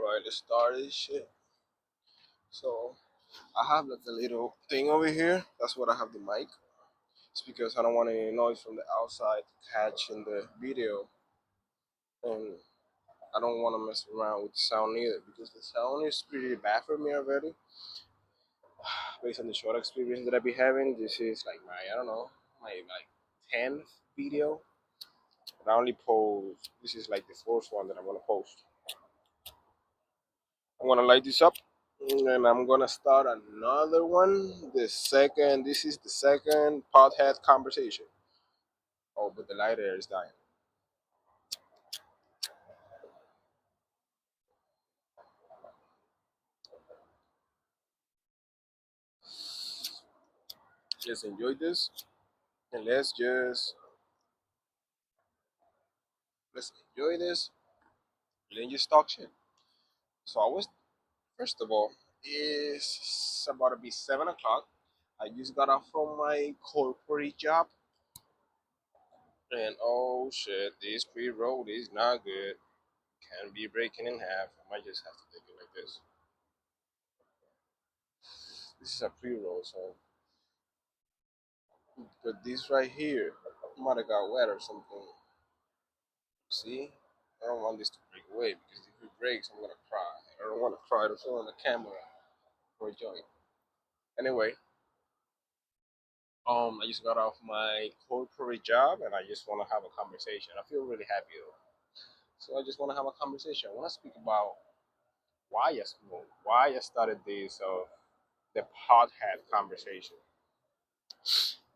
Alright, let's start this shit. So I have like a little thing over here. That's what I have the mic. It's because I don't want any noise from the outside to catch in the video, and I don't want to mess around with the sound either because the sound is pretty bad for me already. Based on the short experience that I be having, this is like my I don't know my 10th video. And I only post. This is like the fourth one that I'm gonna post. I'm gonna light this up and I'm gonna start another one. This is the second pothead conversation. Oh, but the lighter is dying. Just enjoy this and let's enjoy this and then just talk shit. So I was first of all, it's about to be 7 o'clock. I just got off from my corporate job and oh shit, this pre-roll is not good. Can be breaking in half. I might just have to take it like this. This is a pre-roll, so but this right here might have got wet or something. See? I don't want this to break away because if it breaks, I'm gonna cry. I don't want to cry to show on the camera for a joint. Anyway, I just got off my corporate job and I just want to have a conversation. I feel really happy though, so I just want to have a conversation. I want to speak about why I smoke, why I started this the pothead conversation.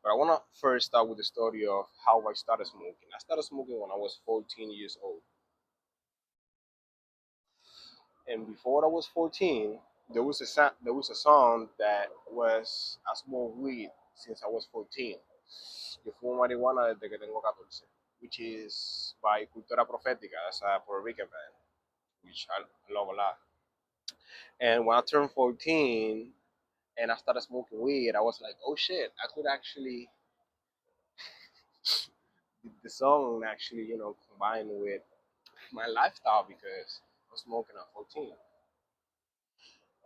But I want to first start with the story of how I started smoking. I started smoking when I was 14 years old. And before I was 14, there was a song that was I smoked weed since I was 14. Yo fumo marihuana desde que tengo 14, which is by Cultura Profética. That's a Puerto Rican band, which I love a lot. And when I turned 14 and I started smoking weed, I was like, oh shit, I could actually the song actually, combine with my lifestyle because I was smoking at 14.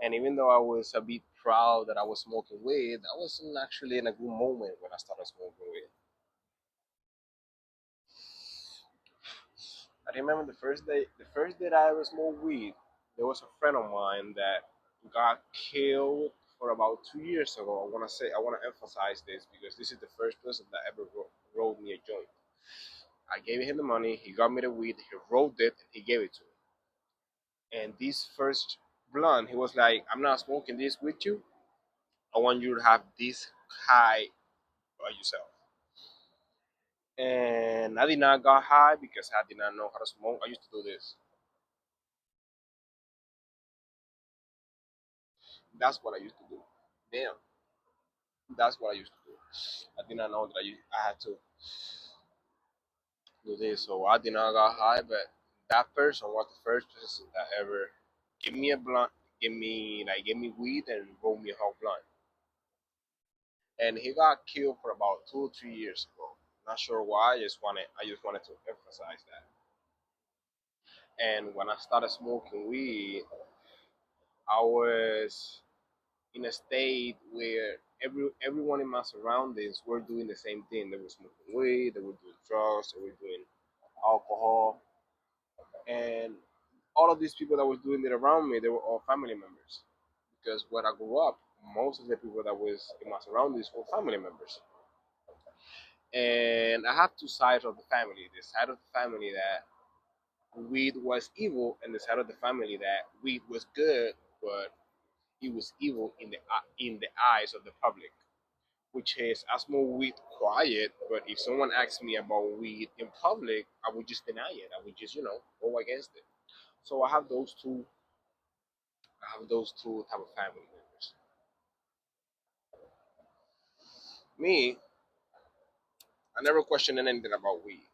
And even though I was a bit proud that I was smoking weed, I wasn't actually in a good moment when I started smoking weed. I remember the first day that I ever smoked weed, there was a friend of mine that got killed for about 2 years ago. I want to emphasize this because this is the first person that ever rolled me a joint. I gave him the money, he got me the weed, he rolled it, and he gave it to me. And this first blunt, he was like, I'm not smoking this with you. I want you to have this high by yourself. And I did not got high because I did not know how to smoke. I used to do this. That's what I used to do. Damn, that's what I used to do. I did not know that I had to do this, so I did not got high. But that person was the first person that ever give me a blunt, give me weed and roll me a whole blunt. And he got killed for about 2 or 3 years ago. Not sure why. I just wanted to emphasize that. And when I started smoking weed, I was in a state where everyone in my surroundings were doing the same thing. They were smoking weed, they were doing drugs, they were doing alcohol, and all of these people that was doing it around me, they were all family members. Because when I grew up, most of the people that was in my surroundings were family members. And I have two sides of the family. The side of the family that weed was evil, and the side of the family that weed was good, but it was evil in the eyes of the public. Which is I smoke weed quiet, but if someone asks me about weed in public, I would just deny it. I would just go against it. So I have those two type of family members. Me, I never questioned anything about weed.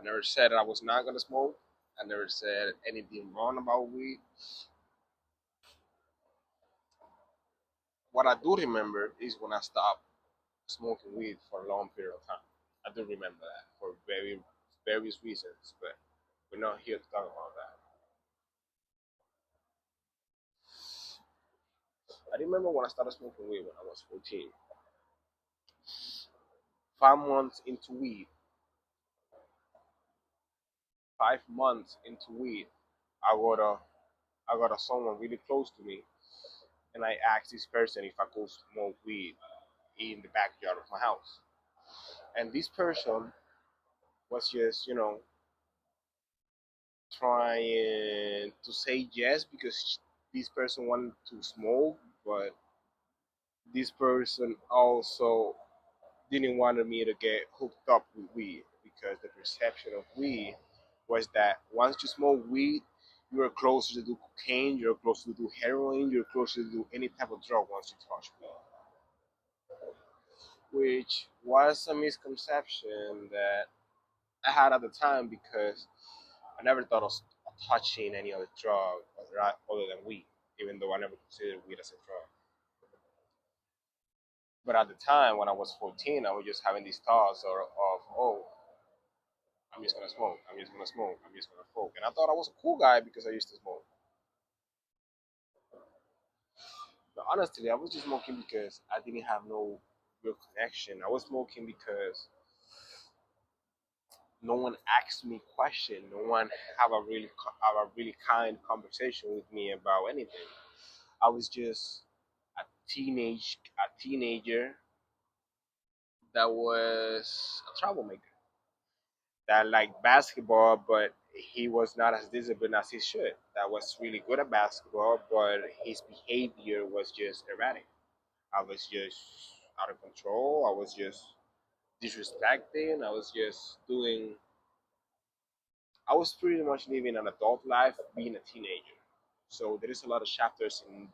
I never said I was not gonna smoke. I never said anything wrong about weed. What I do remember is when I stopped smoking weed for a long period of time. I do remember that for various reasons, but we're not here to talk about that. I remember when I started smoking weed when I was 14. 5 months into weed, 5 months into weed, I got a I got a someone really close to me, and I asked this person if I could smoke weed in the backyard of my house. And this person was just, trying to say yes because this person wanted to smoke, but this person also didn't want me to get hooked up with weed because the perception of weed was that once you smoke weed, you're closer to do cocaine, you're closer to do heroin, you're closer to do any type of drug once you touch weed, which was a misconception that I had at the time because I never thought of touching any other drug other than weed, even though I never considered weed as a drug. But at the time, when I was 14, I was just having these thoughts of oh, I'm just gonna smoke, I'm just gonna smoke, I'm just gonna smoke. And I thought I was a cool guy because I used to smoke. But honestly, I was just smoking because I didn't have no real connection. I was smoking because no one asked me question. No one have a really kind conversation with me about anything. I was just a teenager that was a troublemaker that liked basketball, but he was not as disciplined as he should. That was really good at basketball, but his behavior was just erratic. I was just out of control. I was just disrespecting. I was just doing. I was pretty much living an adult life being a teenager. So there is a lot of chapters in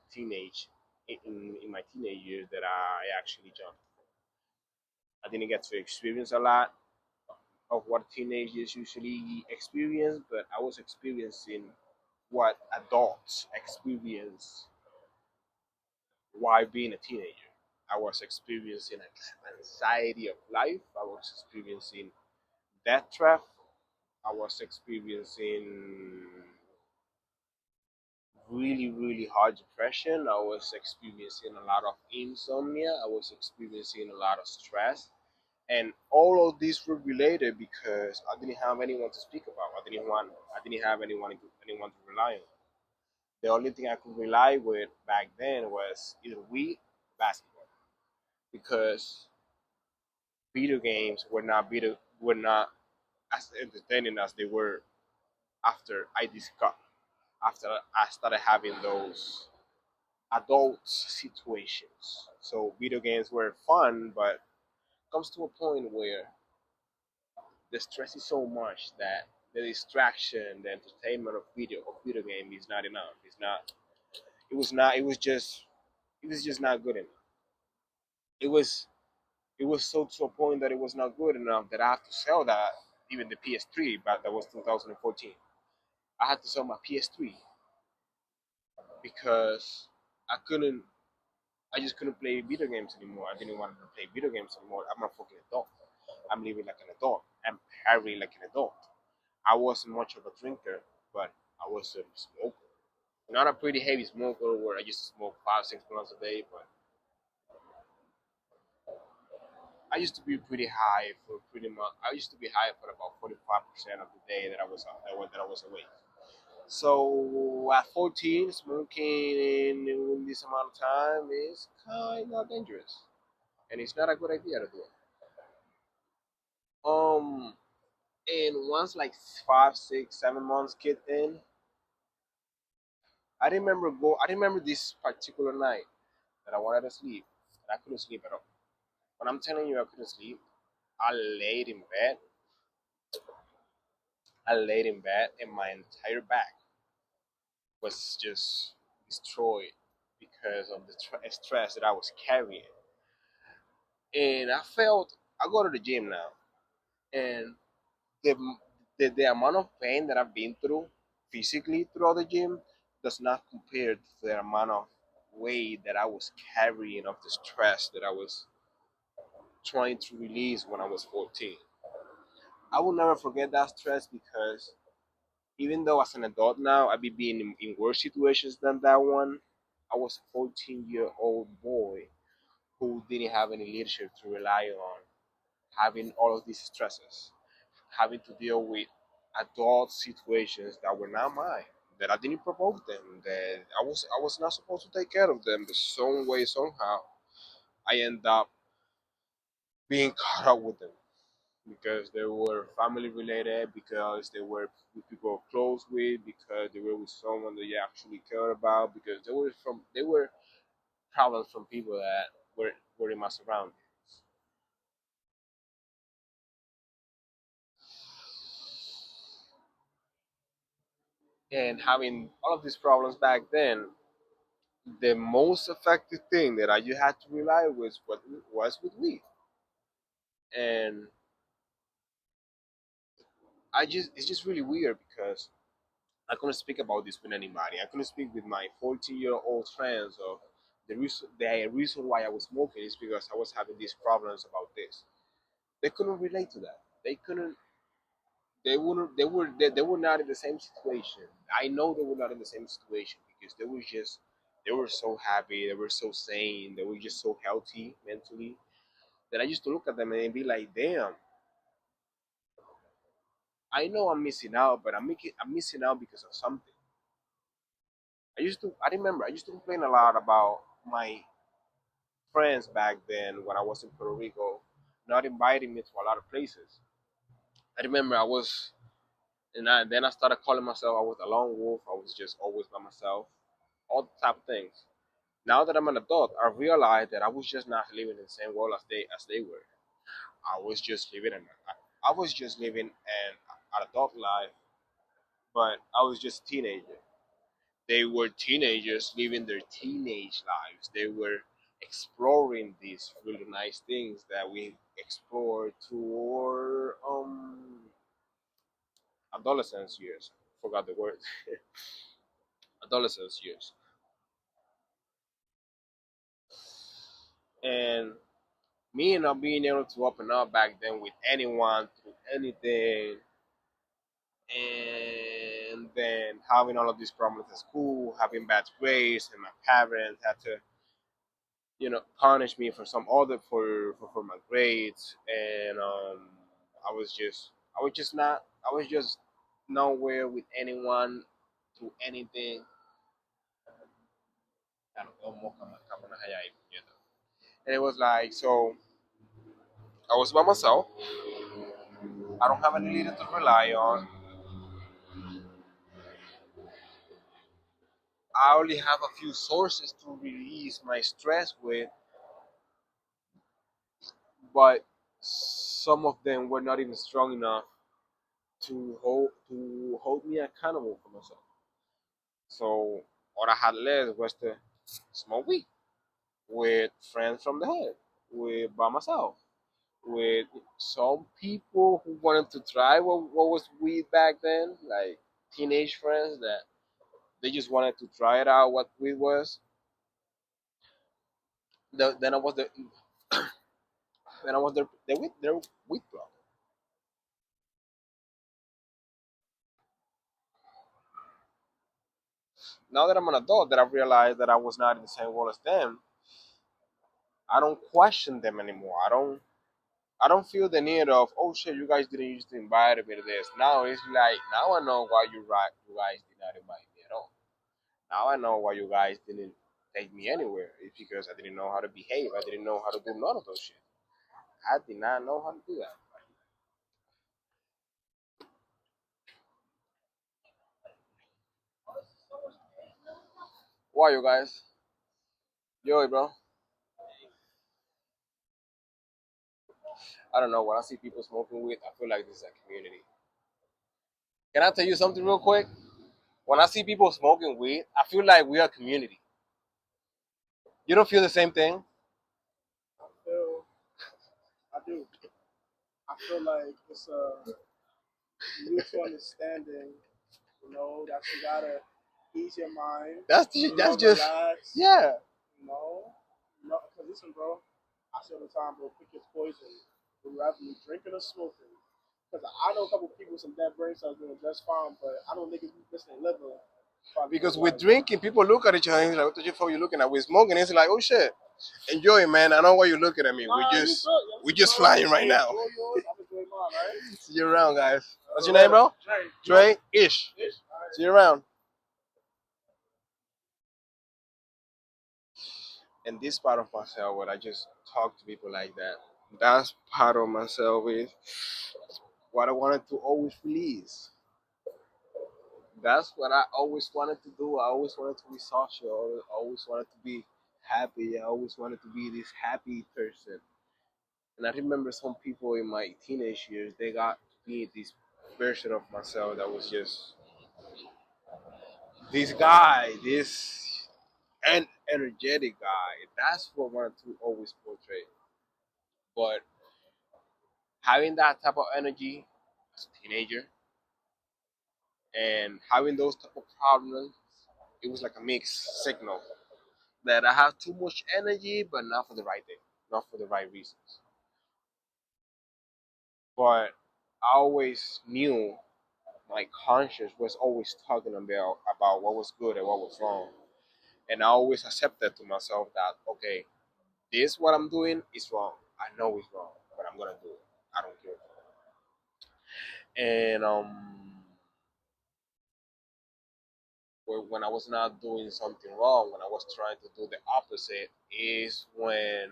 in my teenage years that I actually jumped. I didn't get to experience a lot of what teenagers usually experience, but I was experiencing what adults experience while being a teenager. I was experiencing anxiety of life. I was experiencing death threat. I was experiencing really hard depression. I was experiencing a lot of insomnia. I was experiencing a lot of stress. And all of these were related because I didn't have anyone to speak about. I didn't have anyone to rely on. The only thing I could rely with back then was either weed or basketball because video games were not as entertaining as they were after after I started having those adult situations. So video games were fun, but it comes to a point where the stress is so much that the distraction, the entertainment of video game is not enough. It's not. It was not. It was just. It was just not good enough. It was. It was so to a point that it was not good enough that I have to sell that. Even the PS3, but that was 2014. I had to sell my PS3 because I couldn't. I just couldn't play video games anymore. I didn't want to play video games anymore. I'm a fucking adult. I'm living like an adult. I'm partying like an adult. I wasn't much of a drinker, but I was a smoker. Not a pretty heavy smoker where I used to smoke 5, 6 blunts a day, but I used to be pretty high for pretty much. I used to be high for about 45% of the day that I was awake. So at 14, smoking in this amount of time is kind of dangerous, and it's not a good idea to do it. Um, and once like 5, 6, 7 months kicked in, I remember this particular night that I wanted to sleep, and I couldn't sleep at all. When I'm telling you I couldn't sleep, I laid in bed. I laid in bed, and my entire back was just destroyed because of the stress that I was carrying. And I go to the gym now, and the, the amount of pain that I've been through physically throughout the gym does not compare to the amount of weight that I was carrying of the stress that I was trying to release when I was 14. I will never forget that stress because even though as an adult now I be being in worse situations than that one, I was a 14-year-old boy who didn't have any leadership to rely on, having all of these stresses, having to deal with adult situations that were not mine, that I didn't provoke them, that I was not supposed to take care of them, but some way somehow I end up being caught up with them because they were family related, because they were with people close with, because they were with someone that you actually care about, because they were problems from people that were in my surroundings. And having all of these problems back then, the most effective thing that you had to rely was with weed. And it's just really weird because I couldn't speak about this with anybody. I couldn't speak with my 14-year-old friends of the reason why I was smoking is because I was having these problems about this. They couldn't relate to that. They couldn't. They wouldn't. They were not in the same situation. I know they were not in the same situation because they were so happy. They were so sane. They were just so healthy mentally that I used to look at them and be like, damn. I know I'm missing out, but I'm missing out because of something. I remember I used to complain a lot about my friends back then when I was in Puerto Rico not inviting me to a lot of places. I remember then I started calling myself I was a lone wolf. I was just always by myself, all the type of things. Now that I'm an adult, I realized that I was just not living in the same world as they were. I was just living an adult life, but I was just a teenager. They were teenagers living their teenage lives. They were exploring these really nice things that we explored toward adolescence years. Forgot the word. Adolescence years. And me not being able to open up back then with anyone through anything, and then having all of these problems at school, having bad grades, and my parents had to punish me for some other for my grades, and I was just nowhere with anyone to anything. And it was like, so I was by myself. I don't have any leader to rely on. I only have a few sources to release my stress with, but some of them were not even strong enough to hold me accountable for myself. So all I had left was to smoke weed with friends from the hood, with by myself, with some people who wanted to try what was weed back then, like teenage friends that they just wanted to try it out what weed was. Then I was their weed bro. Now that I'm an adult, that I've realized that I was not in the same world as them, I don't question them anymore. I don't feel the need of, oh shit, you guys didn't used to invite me to this. Now it's like, now I know why you guys did not invite me at all. Now I know why you guys didn't take me anywhere. It's because I didn't know how to behave. I didn't know how to do none of those shit. I did not know how to do that. Why you guys? Yo, bro. I don't know. When I see people smoking weed, I feel like this is a community. Can I tell you something real quick? When I see people smoking weed, I feel like we are a community. You don't feel the same thing? I feel, I do. I feel like it's a mutual understanding. That you gotta ease your mind. That's just Relax. yeah. Cause listen, bro. I say all the time, bro. Pick your poison. Whether you drinking or smoking. Cause I know a couple people with some dead brain cells doing just fine, but I know niggas be missing liver. Because with drinking, people look at each other and it's like, what the fuck you looking at? We're smoking, it's like, oh shit, enjoy it, man. I know why you're looking at me. We just flying right now. See you around, guys. What's your name, bro? Trey Ish. See you around. And this part of myself, where I just talk to people like that, that's part of myself is what I wanted to always release. That's what I always wanted to do. I always wanted to be social. I always wanted to be happy. I always wanted to be this happy person. And I remember some people in my teenage years, they got to be this version of myself that was just this guy, this energetic guy. That's what I wanted to always portray. But having that type of energy as a teenager and having those type of problems, it was like a mixed signal that I have too much energy, but not for the right thing, not for the right reasons. But I always knew my conscience was always talking about what was good and what was wrong, and I always accepted to myself that okay, this what I'm doing is wrong. I know it's wrong, but I'm gonna do it. I don't care. And when I was not doing something wrong, when I was trying to do the opposite, is when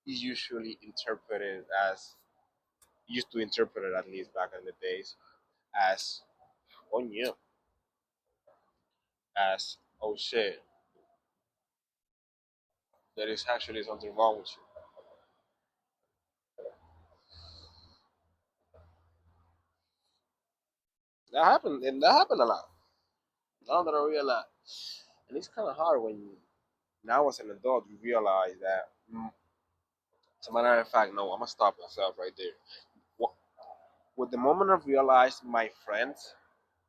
it's usually interpreted as used to interpret it at least back in the days as oh yeah, as oh shit, there is actually something wrong with you. That happened, and that happened a lot. Now that I realize, and it's kind of hard when now as an adult you realize that. As a matter of fact, no, I'm gonna stop myself right there. Wh- With the moment I realized my friends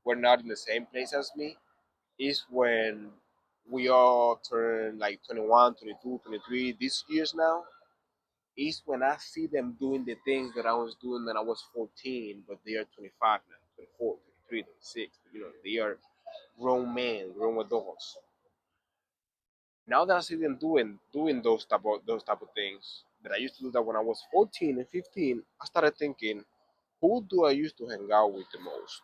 were not in the same place as me, is when we all turn like 21, 22, 23 this years now. Is when I see them doing the things that I was doing when I was 14, but they are 25 now, 24, 23, 26. You know, they are grown men, grown adults. Now that I see them doing those type of things that I used to do that when I was 14 and 15, I started thinking, who do I used to hang out with the most?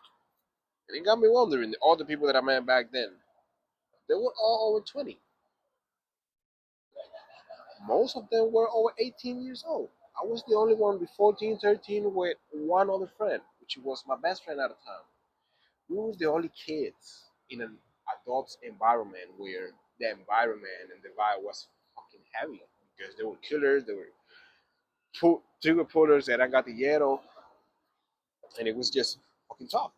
And it got me wondering, all the people that I met back then, they were all over 20. Most of them were over 18 years old. I was the only one with 14, 13 with one other friend, which was my best friend at the time. We were the only kids in an adult environment where the environment and the vibe was fucking heavy because they were killers, they were trigger pullers, and I got the yellow, and it was just fucking tough.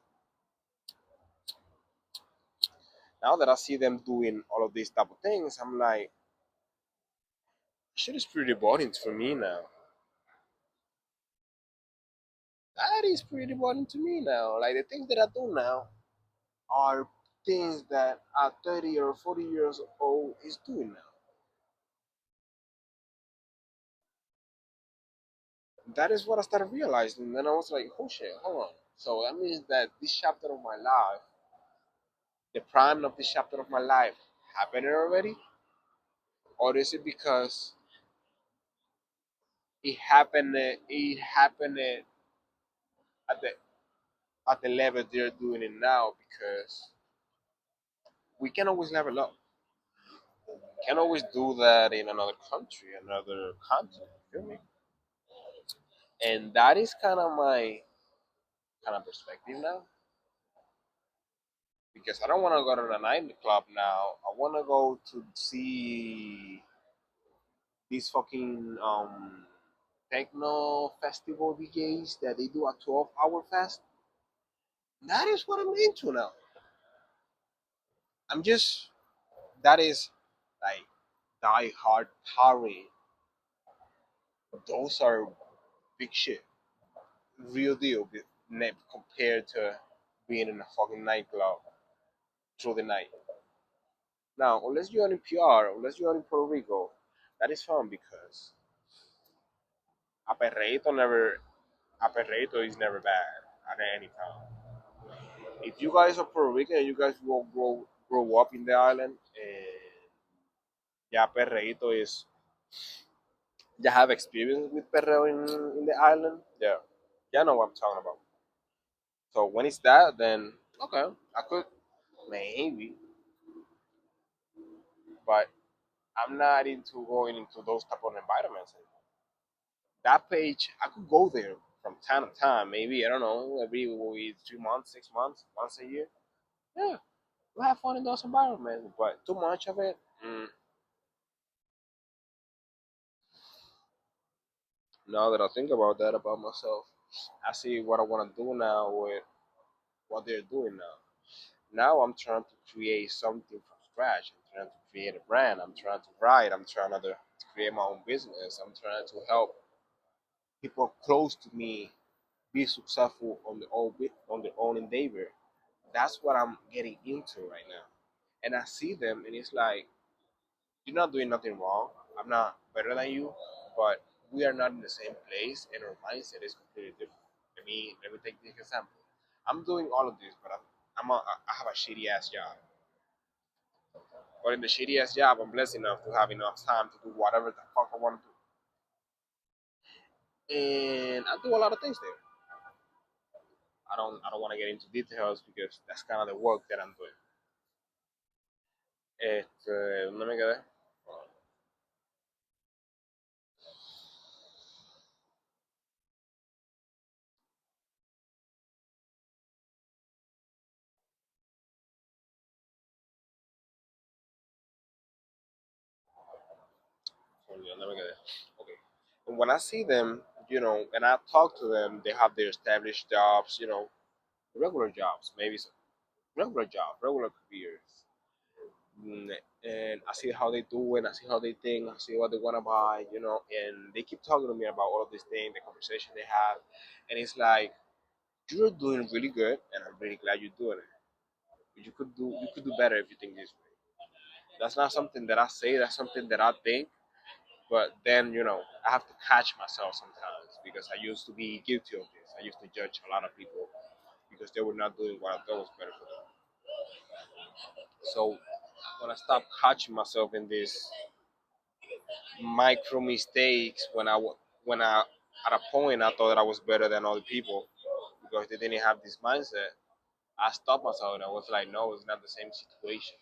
Now that I see them doing all of these type of things, I'm like, shit is pretty boring for me now. That is pretty boring to me now. Like the things that I do now are things that a 30 or 40 years old is doing now. That is what I started realizing. And then I was like, oh shit, hold on. So that means that this chapter of my life, the prime of this chapter of my life, happened already? Or is it because it happened at the level they're doing it now because we can always level up. We can always do that in another country, another continent. You feel me? And that is kind of my kind of perspective now because I don't want to go to the nightclub now. I want to go to see these fucking techno festival DJs that they do a 12-hour fest. That is what I'm into now. I'm just that is like die hard party. Those are big shit, real deal. Compared to being in a fucking nightclub through the night. Now, unless you're in PR, unless you're in Puerto Rico, that is fun because a perreito never a perreito is never bad at any time. If you guys are Puerto Rican and you guys will grow up in the island, ya perreíto is ya have experience with perreo in the island, yeah, ya know what I'm talking about. So when it's that, then okay, I could maybe, but I'm not into going into those type of environments. That page, I could go there from time to time, maybe I don't know, every 3 months, 6 months, once a year. Yeah, we have fun in those environments, but too much of it. Now that I think about that about myself, I see what I want to do now with what they're doing now. Now I'm trying to create something from scratch. I'm trying to create a brand. I'm trying to write. I'm trying to create my own business. I'm trying to help people close to me be successful on their own endeavor. That's what I'm getting into right now. And I see them, and it's like you're not doing nothing wrong. I'm not better than you, but we are not in the same place, and our mindset is completely different. Let me take this example. I'm doing all of this, but I have a shitty ass job. But in the shitty ass job, I'm blessed enough to have enough time to do whatever the fuck I want to do, and I do a lot of things there. I don't want to get into details because that's kind of the work that I'm doing. ¿Dónde me quedé? ¿Dónde me quedé? Okay. And when I see them, and I talk to them, they have their established jobs, regular jobs, maybe some regular jobs, regular careers. And I see how they do it, I see how they think, I see what they want to buy, and they keep talking to me about all of these things, the conversation they have. And it's like, you're doing really good, and I'm really glad you're doing it. But you could do better if you think this way. That's not something that I say, that's something that I think. But then, I have to catch myself sometimes because I used to be guilty of this. I used to judge a lot of people because they were not doing what I thought was better for them. So when I stopped catching myself in these micro mistakes, when I at a point I thought that I was better than other people because they didn't have this mindset, I stopped myself and I was like, no, it's not the same situation.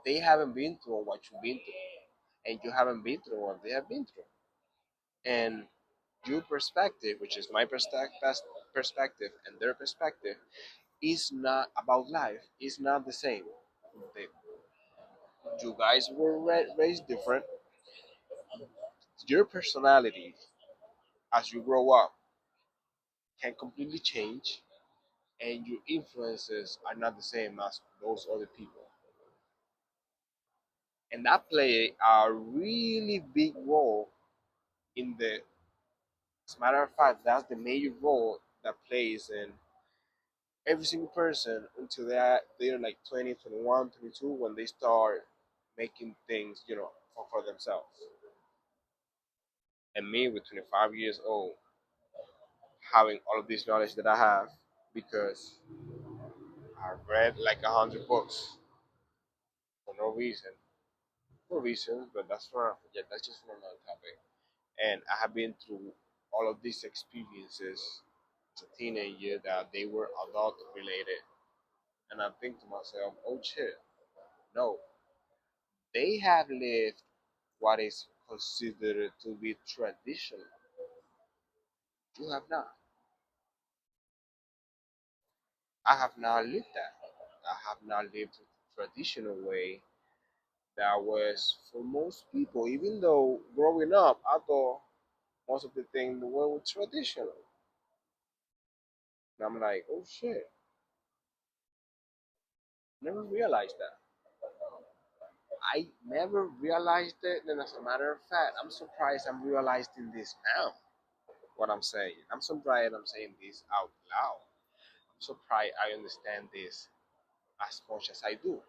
They haven't been through what you've been through, and you haven't been through what they have been through, and your perspective, which is my perspective and their perspective, is not about life. It's not the same. They, you guys were raised different. Your personality as you grow up can completely change, and your influences are not the same as those other people. And that play a really big role in the. As a matter of fact, that's the major role that plays in every single person until they're like 20, 21, 22 when they start making things, for themselves. And me with 25 years old, having all of this knowledge that I have because I read like 100 books for no reason, for reasons, but that's just for another topic. And I have been through all of these experiences as a teenager that they were adult related, and I think to myself, oh shit, no, they have lived what is considered to be traditional. You have not. I have not lived that. I have not lived the traditional way that was for most people. Even though growing up, I thought most of the things were traditional. And I'm like, oh shit, never realized that. I never realized it, and as a matter of fact, I'm surprised I'm realizing this now. What I'm saying, I'm surprised I'm saying this out loud. I'm surprised I understand this as much as I do.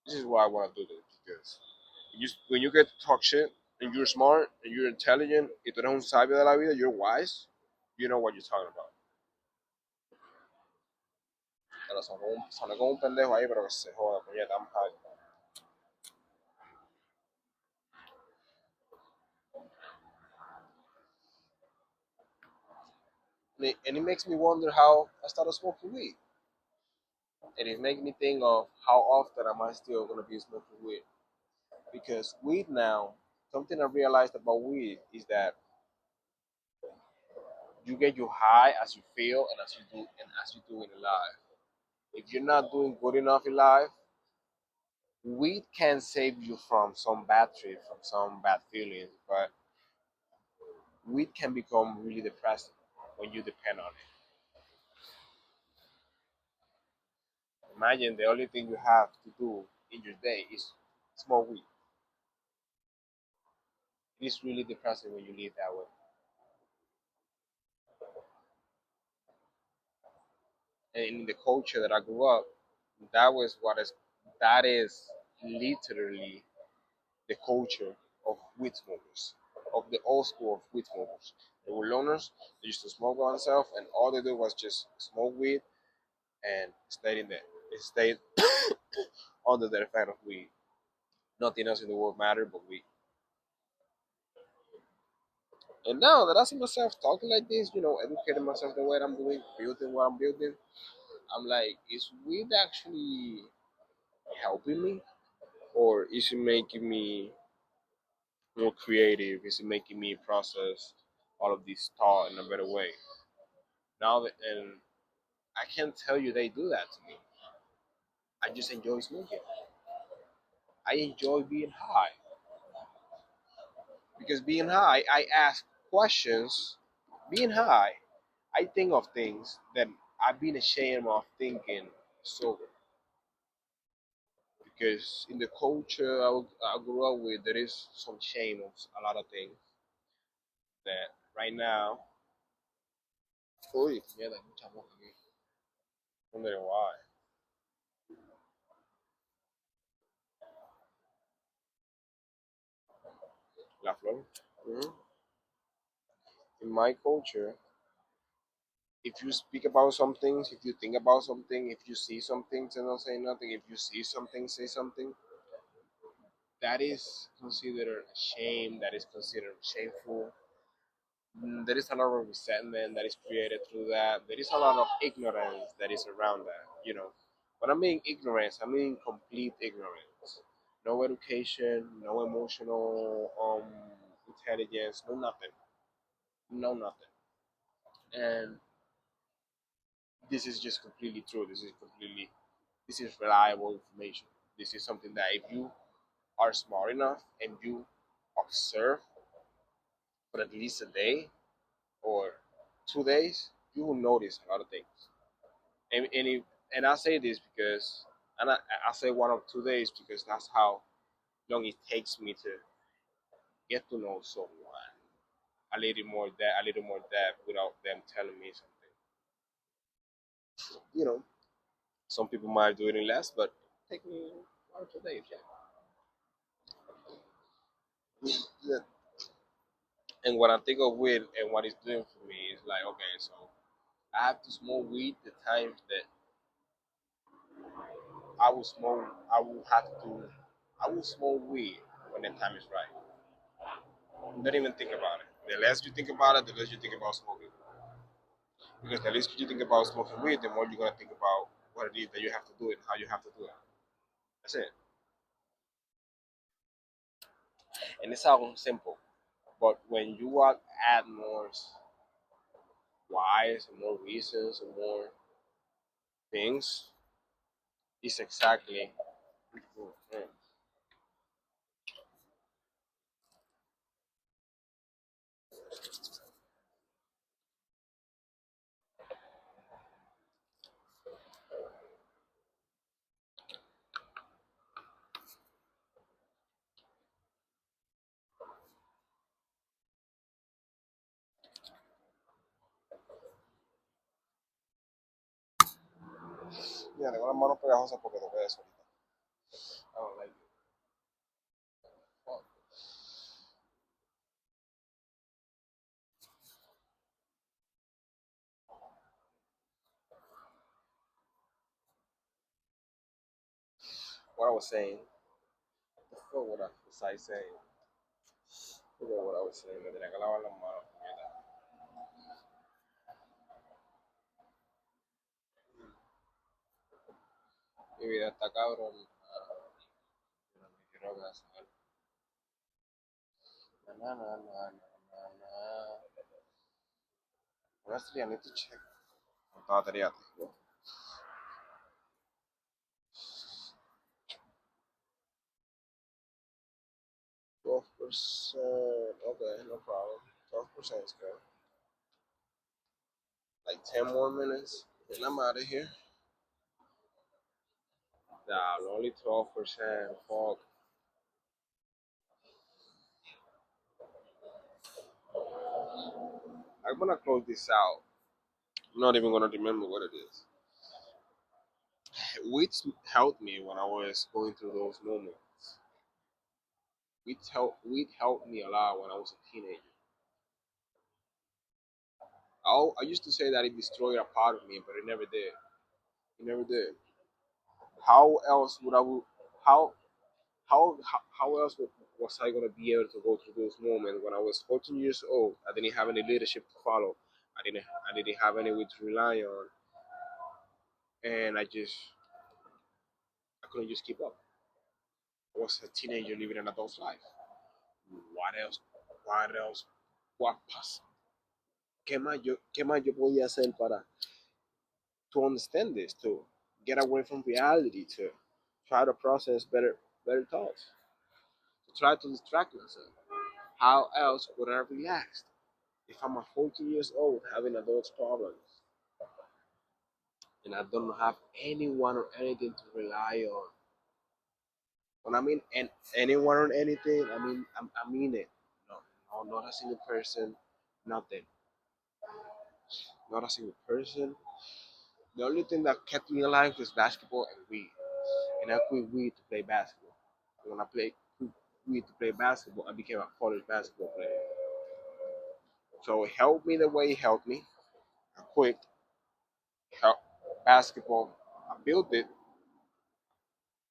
This is why I want to do this because when you get to talk shit and you're smart and you're intelligent, y tú eres un sabio de la vida, you're wise, you know what you're talking about. Pero soné como un pendejo ahí, pero que se joda, puñeta, I'm high. And it makes me wonder how I started smoking weed. And it makes me think of how often am I still gonna be smoking weed. Because weed now, something I realized about weed is that you get you high as you feel and as you do in life. If you're not doing good enough in life, weed can save you from some bad trip, from some bad feelings, but weed can become really depressing when you depend on it. Imagine the only thing you have to do in your day is smoke weed. It is really depressing when you live that way. And in the culture that I grew up, that was what is that is literally the culture of weed smokers, of the old school of weed smokers. They were loners. They used to smoke by themselves, and all they did was just smoke weed and stayed in there. They stayed under the effect of weed. Nothing else in the world mattered but weed. And now that I see myself talking like this, educating myself the way I'm doing, building what I'm building, I'm like, is weed actually helping me? Or is it making me more creative? Is it making me process all of this thought in a better way? Now that, and I can't tell you they do that to me. I just enjoy smoking. I enjoy being high because being high, I ask questions. Being high, I think of things that I've been ashamed of thinking sober. Because in the culture I grew up with, there is some shame of a lot of things that right now. Uy, mierda, hay mucha mosca aquí. Wondering why. La flor. Mhm. In my culture, if you speak about some things, if you think about something, if you see something, then don't say nothing. If you see something, say something. That is considered a shame. That is considered shameful. There is a lot of resentment that is created through that. There is a lot of ignorance that is around that. When I mean ignorance, I mean complete ignorance. No education, no emotional intelligence, no nothing, no nothing. And this is just completely true. This is reliable information. This is something that if you are smart enough and you observe for at least a day or 2 days, you will notice a lot of things. And if, and I say this because I say 1 or 2 days because that's how long it takes me to get to know someone a little more depth without them telling me something. You know, some people might do it in less, but take me 1 or 2 days. Yeah. And what I think of weed and what it's doing for me is like, okay, so I have to smoke weed the times that I will smoke. I will smoke weed when the time is right. Don't even think about it. The less you think about it, the less you think about smoking. Because the less you think about smoking weed, the more you're gonna think about what it is that you have to do and how you have to do it. That's it. And it sounds simple, but when you add more whys and more reasons and more things, it's exactly. Mira, tengo las manos pegajosas porque toqué eso ahorita. I don't like it. Fuck. what I was saying. The fuck what I was I saying? Forgot what I was saying. Me tenía que lavar las manos, puñeta. Mi vida está cabrón. Pero me quiero casar. Na, na, na, na, na, na. Honestly, I need to check. ¿Cuánta batería tengo? 12%. Okay, no problem. 12% is good. Like 10 more minutes, and I'm out of here. Nah, only 12%. Fuck. I'm gonna close this out. I'm not even gonna remember what it is. Which helped me when I was going through those moments. Weed helped me a lot when I was a teenager. I used to say that it destroyed a part of me, but it never did. It never did. How else would I how how else was I gonna be able to go through those moments when I was 14 years old? I didn't have any leadership to follow. I didn't have anyone to rely on, and I couldn't just keep up. I was a teenager living an adult life. What else? What else? What pas? ¿Qué más yo podía hacer para to understand this, to get away from reality, to try to process better thoughts, to try to distract myself? How else would I relax if I'm a 14 years old having adult problems and I don't have anyone or anything to rely on? When I mean anyone or anything, I mean it. No, no, not a single person, nothing, not a single person. The only thing that kept me alive was basketball and weed, and I quit weed to play basketball. When I played weed to play basketball, I became a college basketball player. So it helped me the way it helped me. I quit help basketball. I built it.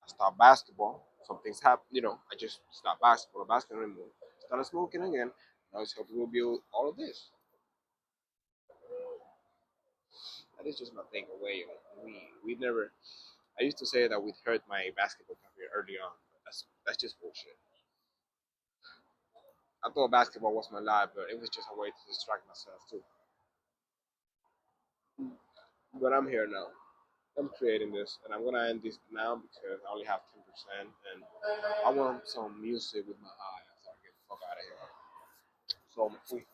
I stopped basketball. Some things happen, I just stopped basketball anymore. Started smoking again. Now it's helping me build all of this. That is just my takeaway. We never. I used to say that we'd hurt my basketball career early on, but that's just bullshit. I thought basketball was my life, but it was just a way to distract myself too. But I'm here now. I'm creating this, and I'm gonna end this now because I only have 10%, and I want some music with my eye after I get the fuck out of here. So I'm free.